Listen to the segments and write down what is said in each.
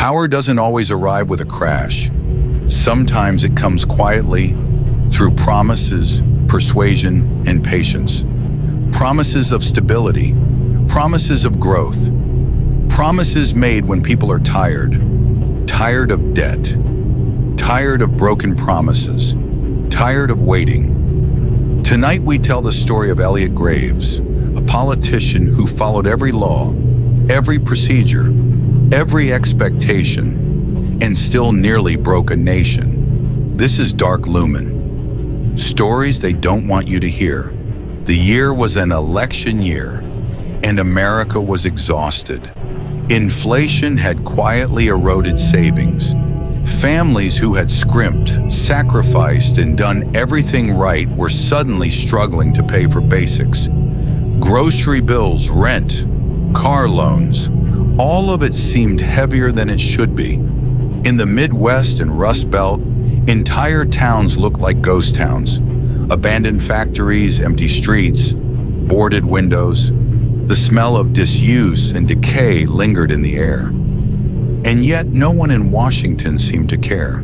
Power doesn't always arrive with a crash. Sometimes it comes quietly through promises, persuasion, and patience. Promises of stability, promises of growth, promises made when people are tired of debt, tired of broken promises, tired of waiting. Tonight we tell the story of Elliot Graves, a politician who followed every law, every procedure, every expectation, and still nearly broke a nation. This is Dark Lumen. Stories they don't want you to hear. The year was an election year, and America was exhausted. Inflation had quietly eroded savings. Families who had scrimped, sacrificed, and done everything right were suddenly struggling to pay for basics. Grocery bills, rent, car loans, all of it seemed heavier than it should be. In the Midwest and Rust Belt, entire towns looked like ghost towns. Abandoned factories, empty streets, boarded windows. The smell of disuse and decay lingered in the air. And yet no one in Washington seemed to care.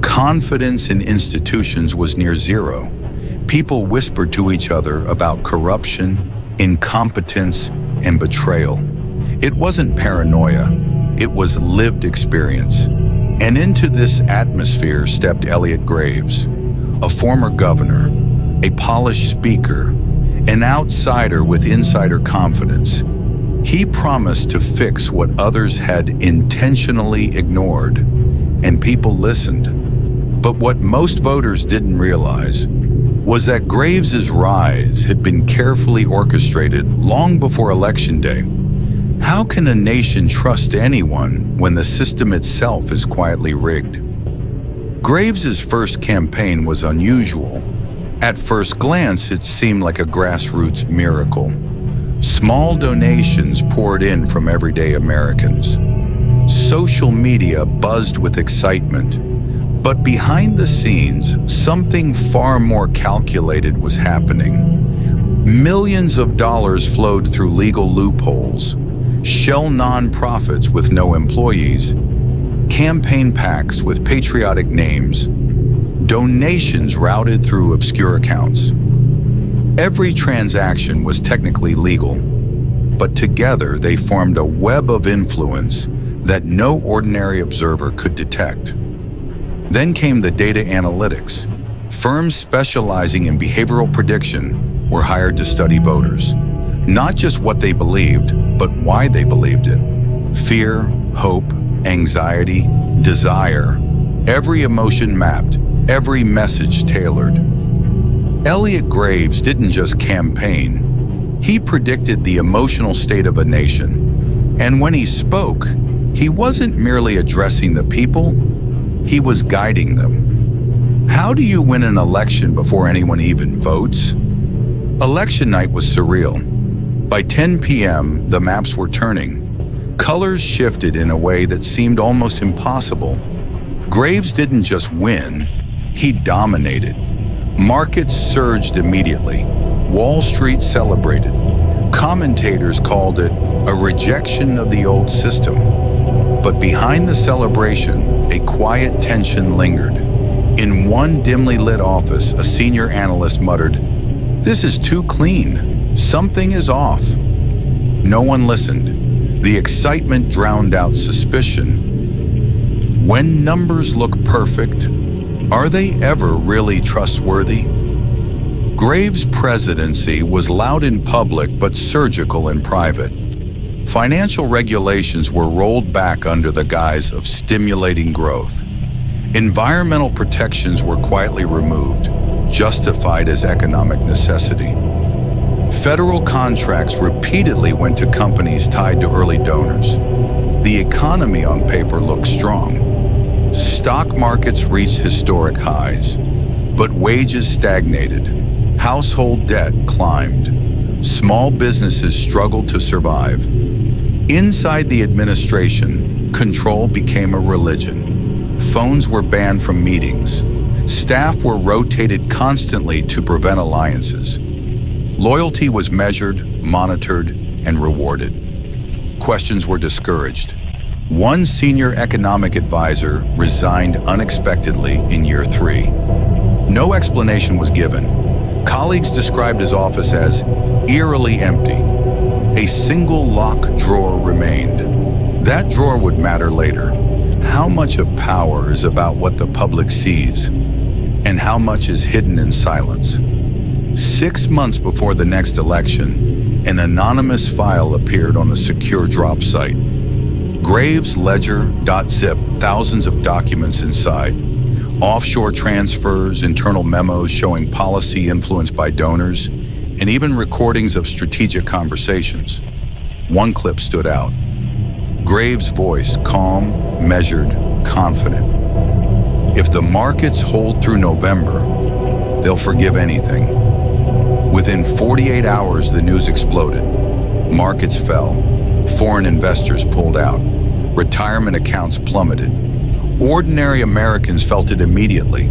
Confidence in institutions was near zero. People whispered to each other about corruption, incompetence, and betrayal. It wasn't paranoia, it was lived experience. And into this atmosphere stepped Elliot Graves, a former governor, a polished speaker, an outsider with insider confidence. He promised to fix what others had intentionally ignored, and people listened. But what most voters didn't realize was that Graves's rise had been carefully orchestrated long before Election Day. How can a nation trust anyone when the system itself is quietly rigged? Graves's first campaign was unusual. At first glance, it seemed like a grassroots miracle. Small donations poured in from everyday Americans. Social media buzzed with excitement. But behind the scenes, something far more calculated was happening. Millions of dollars flowed through legal loopholes, shell nonprofits with no employees, campaign PACs with patriotic names, donations routed through obscure accounts. Every transaction was technically legal, but together they formed a web of influence that no ordinary observer could detect. Then came the data analytics. Firms specializing in behavioral prediction were hired to study voters. Not just what they believed, but why they believed it. Fear, hope, anxiety, desire. Every emotion mapped, every message tailored. Elliot Graves didn't just campaign. He predicted the emotional state of a nation. And when he spoke, he wasn't merely addressing the people, he was guiding them. How do you win an election before anyone even votes? Election night was surreal. By 10 p.m., the maps were turning. Colors shifted in a way that seemed almost impossible. Graves didn't just win, he dominated. Markets surged immediately. Wall Street celebrated. Commentators called it a rejection of the old system. But behind the celebration, a quiet tension lingered. In one dimly lit office, a senior analyst muttered, "This is too clean. Something is off." No one listened. The excitement drowned out suspicion. When numbers look perfect, are they ever really trustworthy? Graves' presidency was loud in public but surgical in private. Financial regulations were rolled back under the guise of stimulating growth. Environmental protections were quietly removed, justified as economic necessity. Federal contracts repeatedly went to companies tied to early donors. The economy on paper looked strong. Stock markets reached historic highs, but wages stagnated. Household debt climbed. Small businesses struggled to survive. Inside the administration, control became a religion. Phones were banned from meetings. Staff were rotated constantly to prevent alliances. Loyalty was measured, monitored, and rewarded. Questions were discouraged. One senior economic advisor resigned unexpectedly in year 3. No explanation was given. Colleagues described his office as eerily empty. A single locked drawer remained. That drawer would matter later. How much of power is about what the public sees, and how much is hidden in silence? 6 months before the next election, an anonymous file appeared on a secure drop site. Graves' ledger.zip, thousands of documents inside. Offshore transfers, internal memos showing policy influenced by donors, and even recordings of strategic conversations. One clip stood out. Graves' voice, calm, measured, confident. If the markets hold through November, they'll forgive anything. Within 48 hours, the news exploded. Markets fell. Foreign investors pulled out. Retirement accounts plummeted. Ordinary Americans felt it immediately.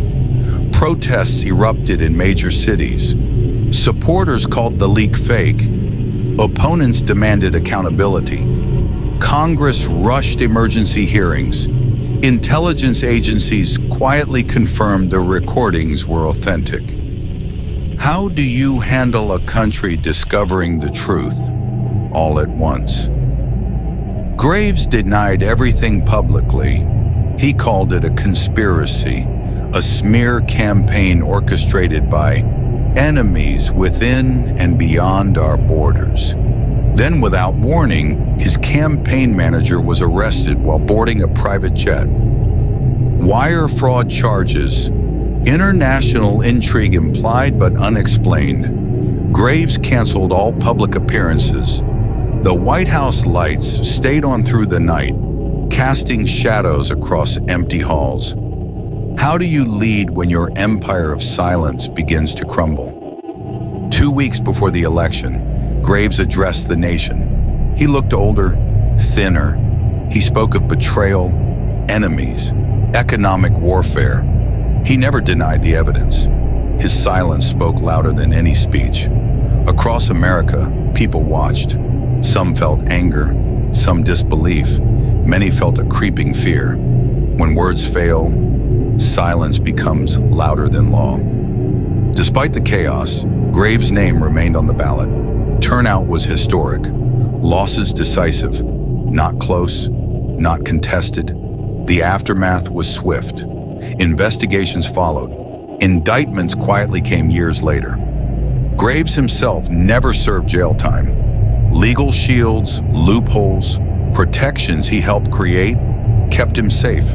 Protests erupted in major cities. Supporters called the leak fake. Opponents demanded accountability. Congress rushed emergency hearings. Intelligence agencies quietly confirmed the recordings were authentic. How do you handle a country discovering the truth all at once? Graves denied everything publicly. He called it a conspiracy, a smear campaign orchestrated by enemies within and beyond our borders. Then, without warning, his campaign manager was arrested while boarding a private jet. Wire fraud charges, international intrigue implied but unexplained. Graves canceled all public appearances. The White House lights stayed on through the night, casting shadows across empty halls. How do you lead when your empire of silence begins to crumble? 2 weeks before the election, Graves addressed the nation. He looked older, thinner. He spoke of betrayal, enemies, economic warfare. He never denied the evidence. His silence spoke louder than any speech. Across America, people watched. Some felt anger, some disbelief. Many felt a creeping fear. When words fail, silence becomes louder than law. Despite the chaos, Graves' name remained on the ballot. Turnout was historic. Losses decisive. Not close, not contested. The aftermath was swift. Investigations followed. Indictments quietly came years later. Graves himself never served jail time. Legal shields, loopholes, protections he helped create kept him safe.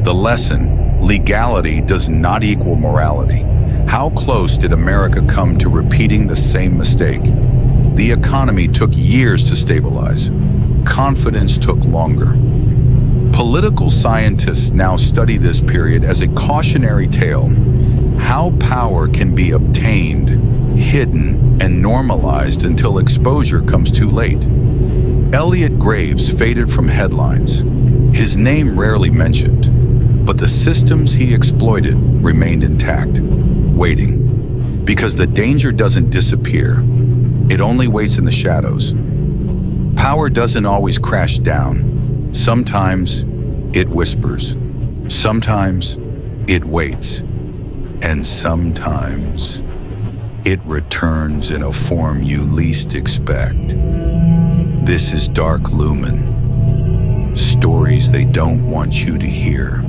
The lesson: legality does not equal morality. How close did America come to repeating the same mistake? The economy took years to stabilize. Confidence took longer. Political scientists now study this period as a cautionary tale. How power can be obtained, hidden, and normalized until exposure comes too late. Elliot Graves faded from headlines. His name rarely mentioned, but the systems he exploited remained intact, waiting. Because the danger doesn't disappear, it only waits in the shadows. Power doesn't always crash down. Sometimes it whispers. Sometimes it waits. And sometimes it returns in a form you least expect. This is Dark Lumen. Stories they don't want you to hear.